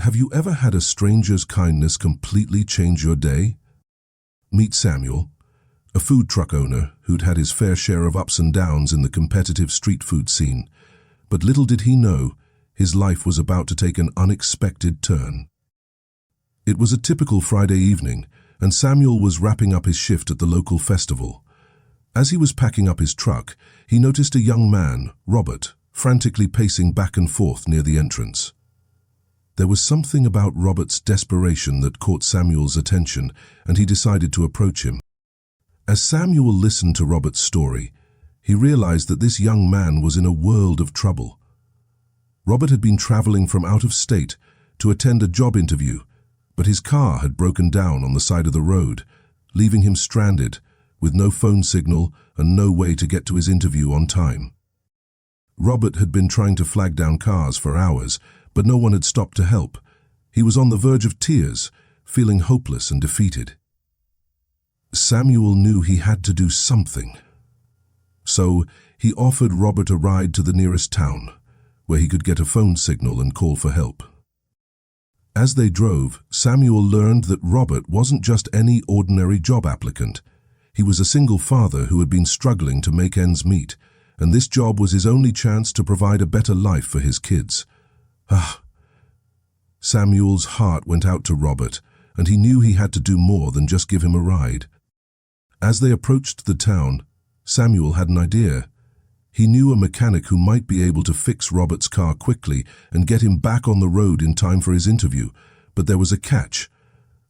Have you ever had a stranger's kindness completely change your day? Meet Samuel, a food truck owner who'd had his fair share of ups and downs in the competitive street food scene. But little did he know, his life was about to take an unexpected turn. It was a typical Friday evening, and Samuel was wrapping up his shift at the local festival. As he was packing up his truck, he noticed a young man, Robert, frantically pacing back and forth near the entrance. There was something about Robert's desperation that caught Samuel's attention, and he decided to approach him. As Samuel listened to Robert's story, he realized that this young man was in a world of trouble. Robert had been traveling from out of state to attend a job interview, but his car had broken down on the side of the road, leaving him stranded, with no phone signal and no way to get to his interview on time. Robert had been trying to flag down cars for hours, but no one had stopped to help. He was on the verge of tears, feeling hopeless and defeated. Samuel knew he had to do something. So he offered Robert a ride to the nearest town, where he could get a phone signal and call for help. As they drove, Samuel learned that Robert wasn't just any ordinary job applicant. He was a single father who had been struggling to make ends meet, and this job was his only chance to provide a better life for his kids. Samuel's heart went out to Robert, and he knew he had to do more than just give him a ride. As they approached the town, Samuel had an idea. He knew a mechanic who might be able to fix Robert's car quickly and get him back on the road in time for his interview, but there was a catch.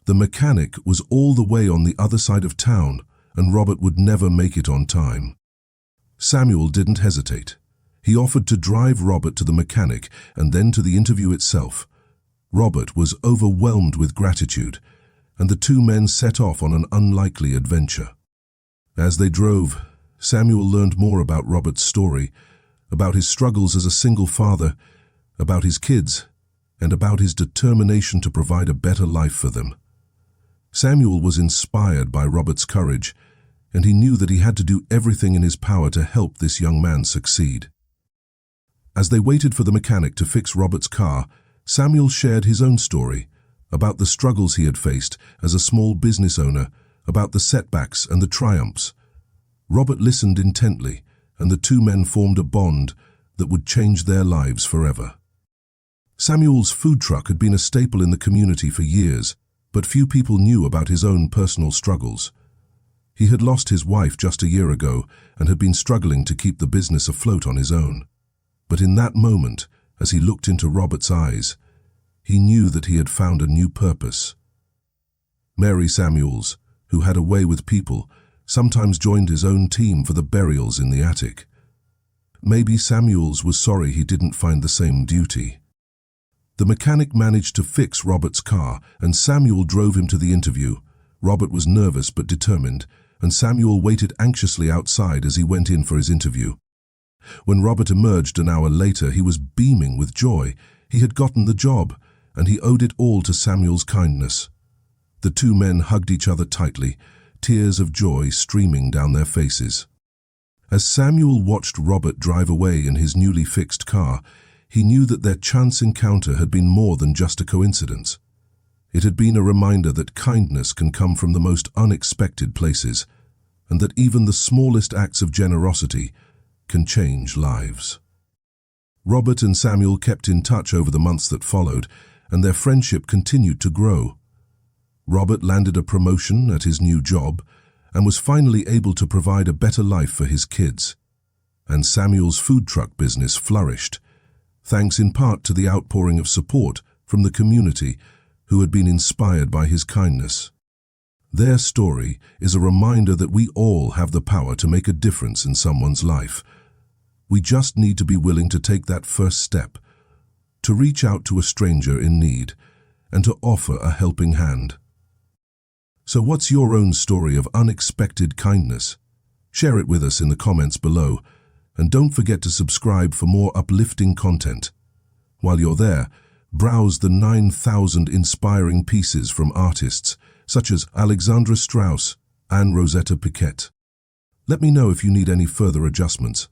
The mechanic was all the way on the other side of town, and Robert would never make it on time. Samuel didn't hesitate. He offered to drive Robert to the mechanic and then to the interview itself. Robert was overwhelmed with gratitude, and the two men set off on an unlikely adventure. As they drove, Samuel learned more about Robert's story, about his struggles as a single father, about his kids, and about his determination to provide a better life for them. Samuel was inspired by Robert's courage, and he knew that he had to do everything in his power to help this young man succeed. As they waited for the mechanic to fix Robert's car, Samuel shared his own story, about the struggles he had faced as a small business owner, about the setbacks and the triumphs. Robert listened intently, and the two men formed a bond that would change their lives forever. Samuel's food truck had been a staple in the community for years, but few people knew about his own personal struggles. He had lost his wife just a year ago and had been struggling to keep the business afloat on his own. But in that moment, as he looked into Robert's eyes, he knew that he had found a new purpose. Mary Samuels, who had a way with people, sometimes joined his own team for the burials in the attic. Maybe Samuels was sorry he didn't find the same duty. The mechanic managed to fix Robert's car, and Samuel drove him to the interview. Robert was nervous but determined, and Samuel waited anxiously outside as he went in for his interview. When Robert emerged an hour later, he was beaming with joy. He had gotten the job, and he owed it all to Samuel's kindness. The two men hugged each other tightly, tears of joy streaming down their faces. As Samuel watched Robert drive away in his newly fixed car, he knew that their chance encounter had been more than just a coincidence. It had been a reminder that kindness can come from the most unexpected places, and that even the smallest acts of generosity can change lives. Robert and Samuel kept in touch over the months that followed, and their friendship continued to grow. Robert landed a promotion at his new job and was finally able to provide a better life for his kids. And Samuel's food truck business flourished, thanks in part to the outpouring of support from the community who had been inspired by his kindness. Their story is a reminder that we all have the power to make a difference in someone's life. We just need to be willing to take that first step, to reach out to a stranger in need, and to offer a helping hand. So what's your own story of unexpected kindness? Share it with us in the comments below, and don't forget to subscribe for more uplifting content. While you're there, browse the 9,000 inspiring pieces from artists such as Alexandra Strauss and Rosetta Piquet. Let me know if you need any further adjustments.